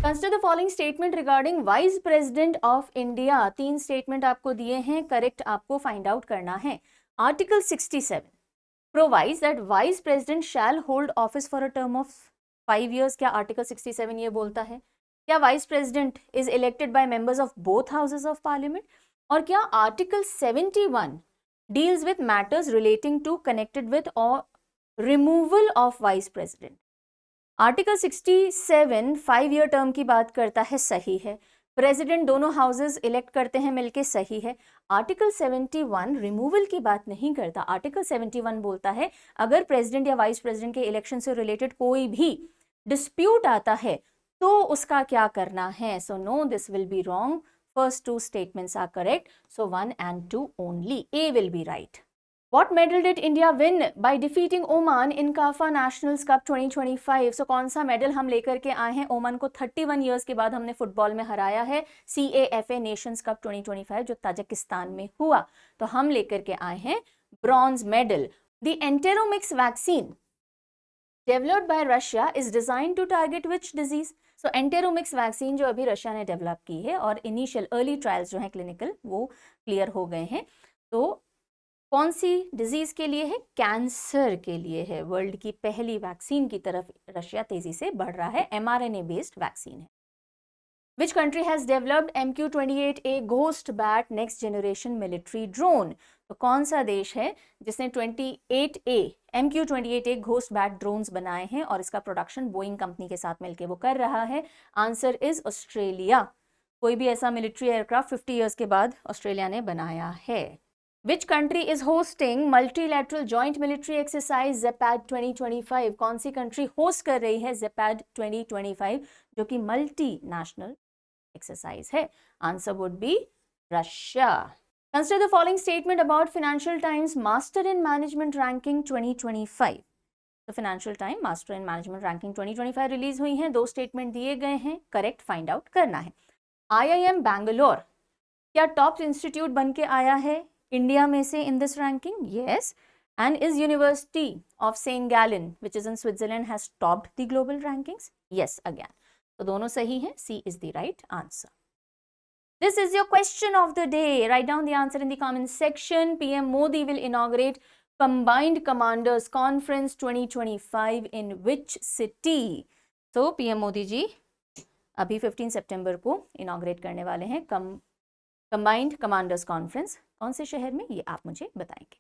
Consider the following statement regarding vice president of India. 3 statement आपको दिए हैं, correct आपको फाइंड आउट करना है। Article 67 provides that vice president shall hold office for a term of 5 years। क्या article 67 ये बोलता है? क्या vice president is elected by members of both houses of parliament? और क्या article 71 deals with matters relating to connected with और removal of vice president? Article 67 5 year term की बात करता है, सही है। प्रेसिडेंट दोनों हाउसेस इलेक्ट करते हैं मिलके, सही है। आर्टिकल 71 रिमूवल की बात नहीं करता। आर्टिकल 71 बोलता है अगर प्रेसिडेंट या वाइस प्रेसिडेंट के इलेक्शन से रिलेटेड कोई भी डिस्प्यूट आता है तो उसका क्या करना है। So no, this will be wrong. First 2 statements are correct, so 1 and 2 only, A will be right. What medal did India win by defeating Oman in CAFA Nationals Cup 2025? So कौन सा medal हम लेकर के आए हैं? Oman को 31 years के बाद हमने फुटबॉल में हराया है। CAFA नेशंस कप 2025 जो ताजिकिस्तान में हुआ, तो हम लेकर के आए हैं bronze medal. The Enteromyx vaccine developed by Russia is designed to target which disease? So Enteromyx vaccine जो अभी रशिया ने डेवलप की है और इनिशियल अर्ली ट्रायल्स जो हैं क्लिनिकल वो क्लियर हो गए हैं, तो कौन सी डिजीज के लिए है? कैंसर के लिए है। वर्ल्ड की पहली वैक्सीन की तरफ रशिया तेजी से बढ़ रहा है, mRNA बेस्ड वैक्सीन है। Which country has developed MQ-28A Ghost Bat next generation military drone? तो कौन सा देश है जिसने 28A MQ-28A Ghost Bat drones बनाए हैं और इसका प्रोडक्शन बोइंग कंपनी के साथ मिलकर वो कर रहा है? Answer is Australia. कोई भी ऐसा मिलिट्री एयरक्राफ्ट 50 years के बाद ऑस्ट्रेलिया ने बनाया है। Which country is hosting multilateral joint military exercise ZEPAD 2025? कौन सी कंट्री होस्ट कर रही है ZEPAD 2025 जो कि मल्टीनेशनल एक्सरसाइज है? Answer would be Russia. Consider the following statement about Financial Times Master in Management Ranking 2025. तो Financial Times Master in Management Ranking 2025 release हुई हैं, 2 स्टेटमेंट दिए गए हैं, करेक्ट फाइंड आउट करना है। IIM बैंगलोर क्या टॉप इंस्टीट्यूट बन के आया है इंडिया में से in this ranking? Yes. And is University of St Gallen which is in Switzerland has topped the global rankings? Yes again. तो दोनों सही हैं, C is the right answer. This is your question of the day. Write down the answer in the comment section. PM Modi will inaugurate Combined Commanders Conference 2025 in which city? So PM Modi जी अभी 15 सितंबर को inaugurate करने वाले हैं combined commanders conference. कौन से शहर में, ये आप मुझे बताएंगे।